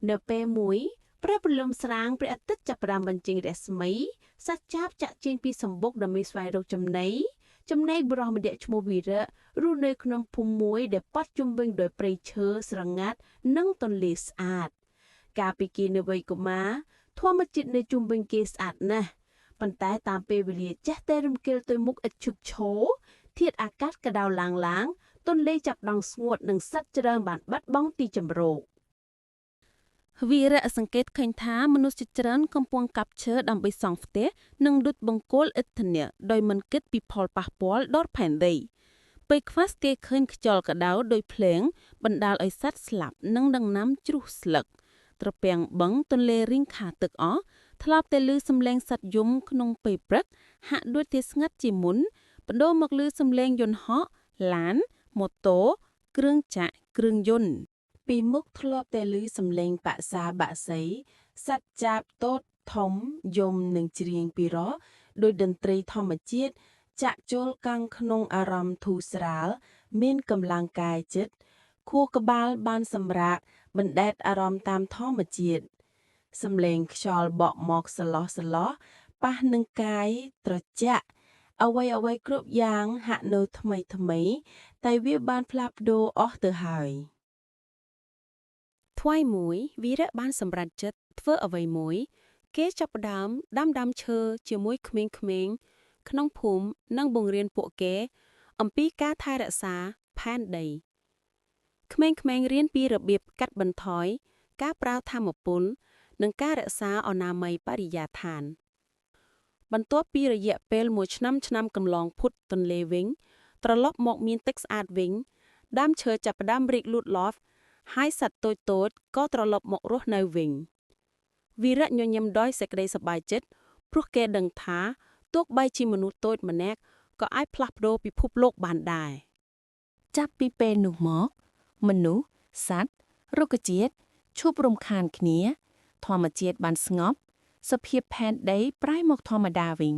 នៅពេលមួយព្រះព្រលឹមស្រាងព្រះអាទិត្យចាប់ផ្ដើមបញ្ចេញរស្មីសត្វចាបចាក់ចេញពីសម្បុកដើម្បីស្វែងរកចំណែកបុរសម្នាក់ឈ្មោះវីរៈរស់នៅក្នុងភូមិមួយដែលប៉ាត់ជុំវិញដោយព្រៃឈើស្រងាត់និងទន្លេស្អាតកាលពីគេនៅវ័យកុមារធម្មជាតិនៅជុំវិញគេស្អាតណាស់ប៉ុន្តែតាមពេលវេលាចេះតែរំកិលទៅមុខឥតឈប់ឈរធាតុអាកាសក្តៅឡើងទន្លេចាប់ដងស្ងួតនិងសត្វច្រើនបានបាត់បង់ទីជម្រកវីរៈសង្កេតឃើញថាមនុស្សជាច្រើនកំពុងកាប់ឈើដើម្បីសង់ផ្ទះនិងដុតបង្គោលឥទ្ធិនៈដោយមិនគិតពីផលប៉ះពាល់ដល់ផែនដីពេលខ្វាស់គេឃើញខ្យល់ក្តៅដោយភ្លើងបណ្ដាលឲ្យសត្វស្លាប់និងដង្នាំជ្រុះស្លឹកត្រពាំងបឹងទន្លេរីងខាទឹកអស់ធ្លាប់តែឮសំឡេងសត្វយំក្នុងពេលព្រឹកហាក់ដូចជាស្ងាត់ជាមុនបដូរមកឮសំឡេងយន្តហោះឡានម៉ូតូគ្រឿងចក្រគ្រឿងយន្តពីមុខធ្លាប់តែឮសំឡេងបក្សាបក្សីសត្វចាបតូចធំយំនិងច្រៀងពីរោះដោយតន្ត្រីធម្មជាតិចាក់ចូលកាំងក្នុងអារម្មណ៍ធូរស្រាលមានកម្លាំងកាយចិត្តខួរក្បាលបានសម្រាកបណ្ដែតអារម្មណ៍តាមធម្មជាតិសំឡេងខ្យល់បក់មកសឡោះប៉ះនឹងកាយត្រជាក់អ្វីគ្រប់យ៉ាងហាក់នៅថ្មីតែវាបានផ្លាស់ប្ដូរអស់ទៅហើយថ្ងៃមួយវីរៈបានសម្រេចចិត្តធ្វើអ្វីមួយគេចាប់ផ្ដើមដាំឈើជាមួយក្មេងៗក្នុងភូមិនិងបង្រៀនពួកគេអំពីការថែរក្សាផែនដីក្មេងៗរៀនពីរបៀបកាត់បន្ថយការប្រើថាមពលនិងការរក្សាអនាម័យបរិយាដ្ឋានបន្ទាប់ពីរយៈពេល1ឆ្នាំកន្លងផុតទន្លេវិញត្រឡប់មកមានទឹកស្អាតវិញដើមឈើចាប់ផ្ដើមរីកលូតលាស់ហើយសត្វតូចក៏ត្រឡប់មករស់នៅវិញវីរៈញញឹមដោយសេចក្តីសប្បាយចិត្តព្រោះគេដឹងថាទោះបីជាមនុស្សតូចម្នាក់ក៏អាចផ្លាស់ប្ដូរពិភពលោកបានដែរចាប់ពីពេលនោះមកមនុស្សសត្វរុក្ខជាតិឈប់រំខានគ្នាធម្មជាតិបានស្ងប់សភាពផែនដីប្រែមកធម្មតាវិញ